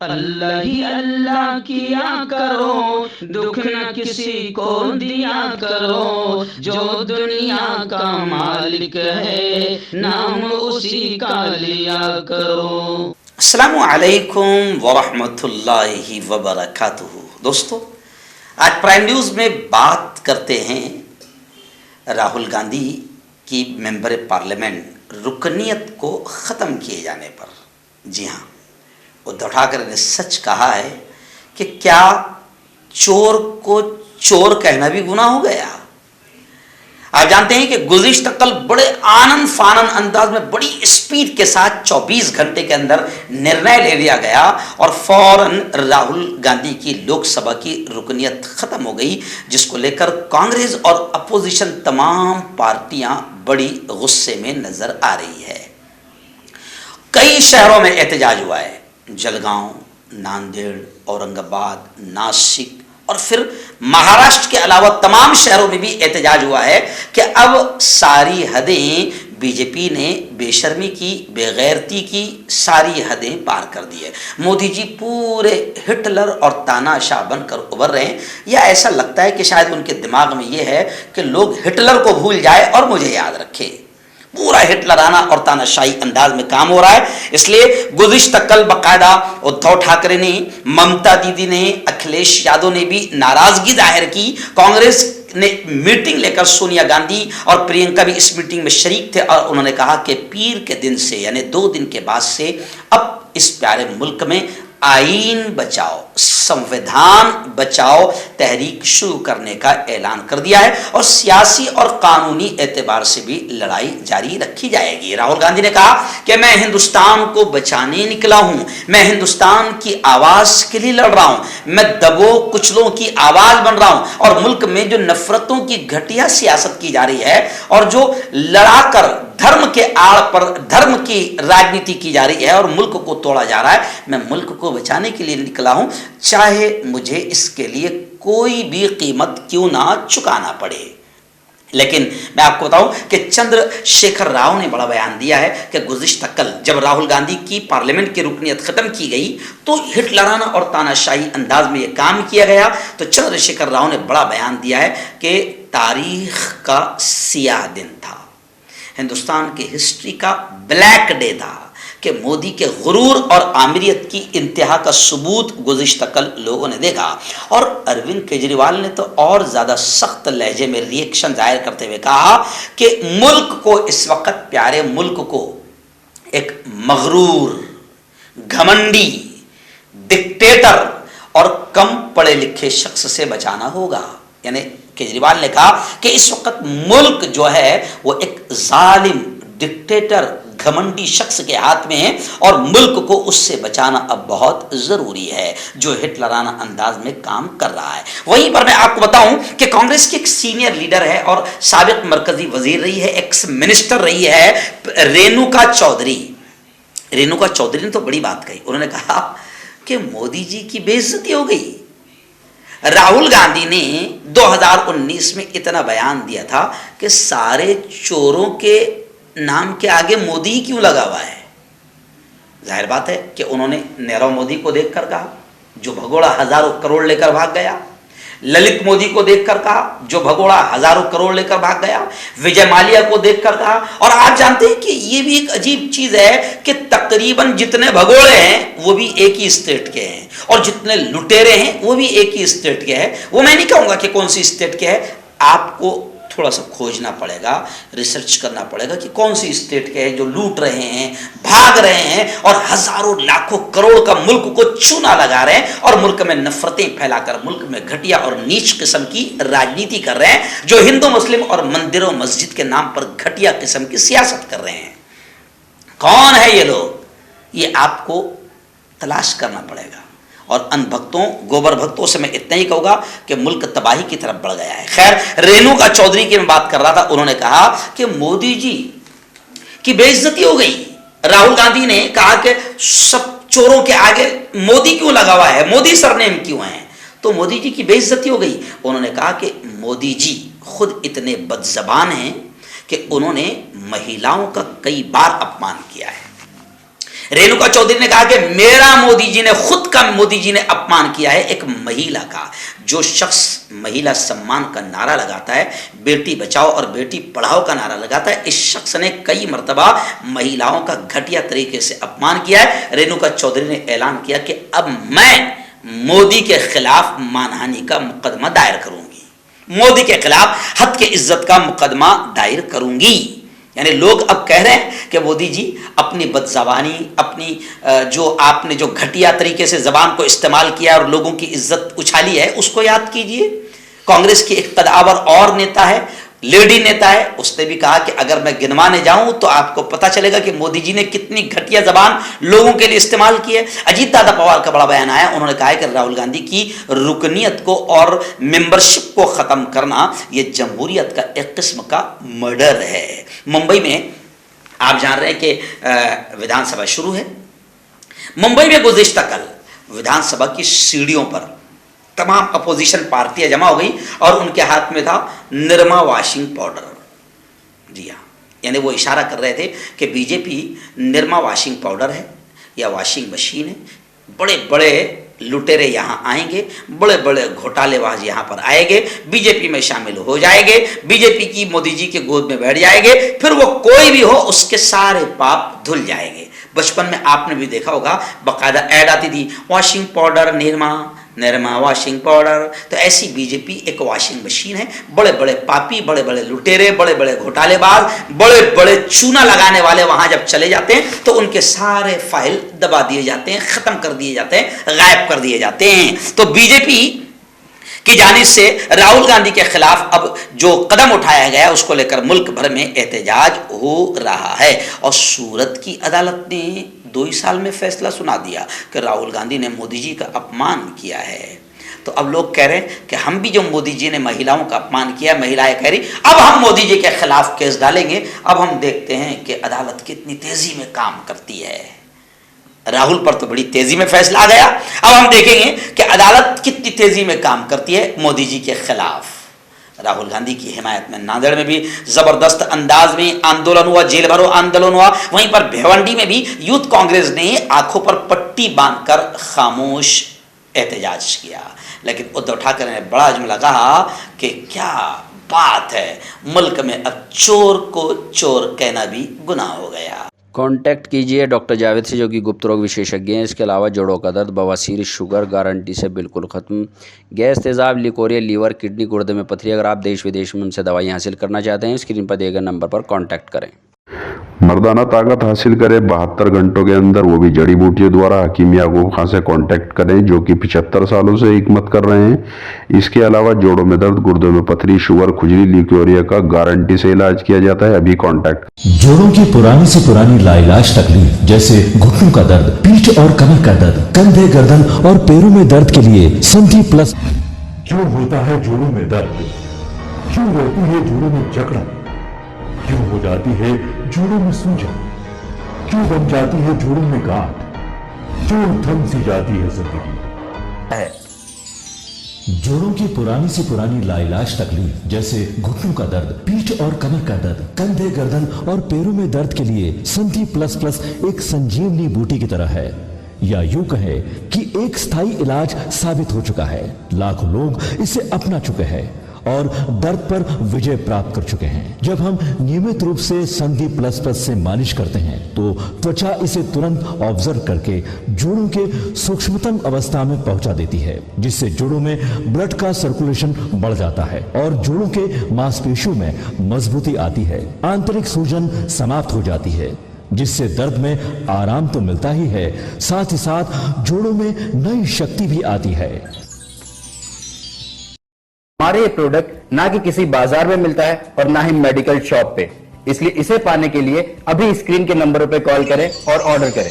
अल्लाह ही अल्लाह किया करो, दुख न किसी को दिया करो, जो दुनिया का मालिक है नाम उसी का लिया करो। अस्सलामु अलैकुम वरहमतुल्लाहि वबरकातुहू। दोस्तों, आज प्राइम न्यूज़ में बात करते हैं राहुल गांधी की मेंबर पार्लियामेंट रुकनीत को ख़त्म किए जाने पर। जी हाँ, उद्धव ठाकरे ने सच कहा है कि क्या चोर को चोर कहना भी गुनाह हो गया। आप जानते हैं कि गुज़िश्ता कल बड़े आनंद फानन अंदाज में बड़ी स्पीड के साथ 24 घंटे के अंदर निर्णय ले लिया गया और फौरन राहुल गांधी की लोकसभा की रुकनीत खत्म हो गई, जिसको लेकर कांग्रेस और अपोजिशन तमाम पार्टियां बड़ी गुस्से में नजर आ रही है। कई शहरों में एहतजाज हुआ है, जलगांव, नांदेड़, औरंगाबाद, नासिक और फिर महाराष्ट्र के अलावा तमाम शहरों में भी एहतजाज हुआ है कि अब सारी हदें बीजेपी ने बेशर्मी की, बेगैरती की, सारी हदें पार कर दी है। मोदी जी पूरे हिटलर और तानाशाह बनकर उभर रहे हैं, या ऐसा लगता है कि शायद उनके दिमाग में यह है कि लोग हिटलर को भूल जाए और मुझे याद रखें। पूरा हिटलराना और तानाशाही अंदाज में काम हो रहा है। इसलिए गुज़िश्ता कल बाकायदा उद्धव ठाकरे ने, ममता दीदी ने, अखिलेश यादव ने भी नाराजगी जाहिर की। कांग्रेस ने मीटिंग लेकर सोनिया गांधी और प्रियंका भी इस मीटिंग में शरीक थे और उन्होंने कहा कि पीर के दिन से यानी 2 दिन के बाद से अब इस प्यारे मुल्क में आईन बचाओ, संविधान बचाओ तहरीक शुरू करने का ऐलान कर दिया है और सियासी और कानूनी एतबार से भी लड़ाई जारी रखी जाएगी। राहुल गांधी ने कहा कि मैं हिंदुस्तान को बचाने निकला हूं, मैं हिंदुस्तान की आवाज के लिए लड़ रहा हूं, मैं दबो कुचलों की आवाज बन रहा हूं और मुल्क में जो नफरतों की घटिया सियासत की जा रही है और जो लड़ाकर धर्म के आड़ पर धर्म की राजनीति की जा रही है और मुल्क को तोड़ा जा रहा है, मैं मुल्क को बचाने के लिए निकला हूं, चाहे मुझे इसके लिए कोई भी कीमत क्यों ना चुकाना पड़े। लेकिन मैं आपको बताऊं कि चंद्रशेखर राव ने बड़ा बयान दिया है कि गुज़िश्ता कल जब राहुल गांधी की पार्लियामेंट की रुकनीत खत्म की गई तो हिटलराना और तानाशाही अंदाज में यह काम किया गया। तो चंद्रशेखर राव ने बड़ा बयान दिया है कि तारीख का सियाह दिन था, हिंदुस्तान की हिस्ट्री का ब्लैक डे था कि मोदी के गुरूर और आमिरियत की इंतहा का सबूत गुज़िश्ता कल लोगों ने देखा। और अरविंद केजरीवाल ने तो और ज़्यादा सख्त लहजे में रिएक्शन जाहिर करते हुए कहा कि मुल्क को, इस वक्त प्यारे मुल्क को एक मगरूर, घमंडी, डिक्टेटर और कम पढ़े लिखे शख्स से बचाना होगा। यानी केजरीवाल ने कहा कि इस वक्त मुल्क जो है वो एक जालिम, डिक्टेटर, घमंडी शख्स के हाथ में है और मुल्क को उससे बचाना अब बहुत जरूरी है जो हिटलराना अंदाज में काम कर रहा है। वहीं पर मैं आपको बताऊं कि कांग्रेस की एक सीनियर लीडर है और साबिक मरकजी वजीर रही है, एक्स मिनिस्टर रही है, रेणुका चौधरी। रेणुका चौधरी ने तो बड़ी बात कही। उन्होंने कहा कि मोदी जी की बेइज्जती हो गई। राहुल गांधी ने 2019 में इतना बयान दिया था कि सारे चोरों के नाम के आगे मोदी क्यों लगा हुआ है। जाहिर बात है कि उन्होंने नीरव मोदी को देखकर कहा जो भगोड़ा हजारों करोड़ लेकर भाग गया, ललित मोदी को देखकर कहा जो भगोड़ा हजारों करोड़ लेकर भाग गया, विजय माल्या को देखकर कहा। और आप जानते हैं कि ये भी एक अजीब चीज है कि तकरीबन जितने भगोड़े हैं वो भी एक ही स्टेट के हैं और जितने लुटेरे हैं वो भी एक ही स्टेट के हैं। वो मैं नहीं कहूंगा कि कौन सी स्टेट के है, आपको थोड़ा सा खोजना पड़ेगा, रिसर्च करना पड़ेगा कि कौन सी स्टेट के हैं जो लूट रहे हैं, भाग रहे हैं और हजारों लाखों करोड़ का मुल्क को चूना लगा रहे हैं और मुल्क में नफरतें फैलाकर मुल्क में घटिया और नीच किस्म की राजनीति कर रहे हैं, जो हिंदू मुस्लिम और मंदिरों मस्जिद के नाम पर घटिया किस्म की सियासत कर रहे हैं। कौन है ये लोग, ये आपको तलाश करना पड़ेगा। और अनभक्तों, गोबर भक्तों से मैं इतना ही कहूँगा कि मुल्क तबाही की तरफ बढ़ गया है। खैर, रेणुका चौधरी की मैं बात कर रहा था। उन्होंने कहा कि मोदी जी की बेइज्जती हो गई। राहुल गांधी ने कहा कि सब चोरों के आगे मोदी क्यों लगा हुआ है, मोदी सरनेम क्यों है, तो मोदी जी की बेइज्जती हो गई। उन्होंने कहा कि मोदी जी खुद इतने बदजबान हैं कि उन्होंने महिलाओं का कई बार अपमान किया है। रेणुका चौधरी ने कहा कि मेरा मोदी जी ने खुद का मोदी जी ने अपमान किया है एक महिला का। जो शख्स महिला सम्मान का नारा लगाता है, बेटी बचाओ और बेटी पढ़ाओ का नारा लगाता है, इस शख्स ने कई मर्तबा महिलाओं का घटिया तरीके से अपमान किया है। रेणुका चौधरी ने ऐलान किया कि अब मैं मोदी के खिलाफ मानहानि का मुकदमा दायर करूंगी, मोदी के खिलाफ हद के इज्जत का मुकदमा दायर करूंगी। यानी लोग अब कह रहे हैं कि मोदी जी अपनी बदज़बानी, अपनी जो आपने जो घटिया तरीके से ज़बान को इस्तेमाल किया और लोगों की इज्जत उछाली है उसको याद कीजिए। कांग्रेस की एक कदावर और नेता है, लेडी नेता है, उसने भी कहा कि अगर मैं गिनवाने जाऊं तो आपको पता चलेगा कि मोदी जी ने कितनी घटिया जबान लोगों के लिए इस्तेमाल की है। अजीत दादा पवार का बड़ा बयान आया, उन्होंने कहा है कि राहुल गांधी की रुकनीत को और मेंबरशिप को खत्म करना यह जमहूरियत का एक किस्म का मर्डर है। मुंबई में आप जान रहे हैं कि विधानसभा शुरू है। मुंबई में गुज़िश्ता कल विधानसभा की सीढ़ियों पर तमाम अपोजिशन पार्टियां जमा हो गई और उनके हाथ में था निरमा वॉशिंग पाउडर। जी हाँ, यानी वो इशारा कर रहे थे कि बीजेपी निरमा वॉशिंग पाउडर है या वॉशिंग मशीन है। बड़े बड़े लुटेरे यहाँ आएंगे, बड़े बड़े घोटालेबाज यहाँ पर आएंगे, बीजेपी में शामिल हो जाएंगे, बीजेपी की मोदी जी के गोद में बैठ जाएंगे, फिर वो कोई भी हो उसके सारे पाप धुल जाएंगे। बचपन में आपने भी देखा होगा, बाकायदा ऐड आती थी washing powder Nirma washing powder. तो ऐसी बीजेपी एक वॉशिंग मशीन है। बड़े बड़े पापी, बड़े बड़े लुटेरे, बड़े बड़े घोटालेबाज, बड़े बड़े चूना लगाने वाले वहां जब चले जाते हैं तो उनके सारे फाइल दबा दिए जाते हैं, खत्म कर दिए जाते हैं, गायब कर दिए जाते हैं। तो बीजेपी की जानिब से राहुल गांधी के खिलाफ अब जो कदम उठाया गया उसको लेकर मुल्क भर में एहतजाज हो रहा है। और सूरत की अदालत ने 2 ही साल में फैसला सुना दिया कि राहुल गांधी ने मोदी जी का अपमान किया है। तो अब लोग कह रहे हैं कि हम भी जो मोदी जी ने महिलाओं का अपमान किया, महिलाएं कह रही अब हम मोदी जी के खिलाफ केस डालेंगे। अब हम देखते हैं कि अदालत कितनी तेजी में काम करती है। राहुल पर तो बड़ी तेजी में फैसला आ गया, अब हम देखेंगे कि अदालत कितनी तेजी में काम करती है मोदी जी के खिलाफ। राहुल गांधी की हिमायत में नांदेड़ में भी जबरदस्त अंदाज में आंदोलन हुआ, जेल भरो आंदोलन हुआ। वहीं पर भिवंडी में भी यूथ कांग्रेस ने आंखों पर पट्टी बांधकर खामोश एहतजाज किया। लेकिन उद्धव ठाकरे ने बड़ा जुमला कहा कि क्या बात है, मुल्क में अब चोर को चोर कहना भी गुनाह हो गया। कांटेक्ट कीजिए डॉक्टर जावेद से, जो कि गुप्त रोग विशेषज्ञ हैं। इसके अलावा जोड़ों का दर्द, बवासीर, शुगर गारंटी से बिल्कुल ख़त्म, गैस, तेज़ाब, लिकोरिया, लीवर, किडनी, गुर्दे में पथरी। अगर आप देश विदेश में उनसे दवाई हासिल करना चाहते हैं, स्क्रीन पर दिए गए नंबर पर कांटेक्ट करें। मर्दाना ताकत हासिल करें 72 घंटों के अंदर, वो भी जड़ी बूटियों द्वारा। हकीम याकूब खां से कांटेक्ट करें, जो कि 75 सालों से हिकमत कर रहे हैं। इसके अलावा जोड़ों में दर्द, गुर्दों में पथरी, शुगर, खुजली, लिकोरिया का गारंटी से इलाज किया जाता है। अभी कांटेक्ट। जोड़ों की पुरानी से पुरानी लाइलाज तकलीफ जैसे घुटनों का दर्द, पीठ और कमर का दर्द, कंधे, गर्दन और पैरों में दर्द के लिए संधि प्लस। क्यों होता है जोड़ों में दर्द? क्यों रहती है जोड़ों में जकड़न? क्यों हो जाती है जोड़ों में सूजन? क्यों बन जाती है जोड़ों में गांठ? क्यों थम सी जाती है जिंदगी? जोड़ों की पुरानी से पुरानी लाइलाज तकलीफ जैसे घुटनों का दर्द, पीठ और कमर का दर्द, कंधे, गर्दन और पैरों में दर्द के लिए संधि प्लस प्लस एक संजीवनी बूटी की तरह है, या यूं कहे कि एक स्थायी इलाज साबित हो चुका है। लाखों लोग इसे अपना चुके हैं और दर्द पर विजय प्राप्त कर चुके हैं। जब हम नियमित रूप से संधि प्लस प्लस से मालिश करते हैं तो त्वचा इसे तुरंत ऑब्जर्व करके जोड़ों के सूक्ष्मतम अवस्था में पहुंचा देती है, जिससे जोड़ों में ब्लड का सर्कुलेशन बढ़ जाता है और जोड़ों के मांसपेशियों में मजबूती आती है। आंतरिक सूजन समाप्त हो जाती है, जिससे दर्द में आराम तो मिलता ही है, साथ ही साथ जोड़ों में नई शक्ति भी आती है। हमारे ये प्रोडक्ट ना कि किसी बाजार में मिलता है और ना ही मेडिकल शॉप पे, इसलिए इसे पाने के लिए अभी स्क्रीन के नंबरों पे कॉल करें और ऑर्डर करें।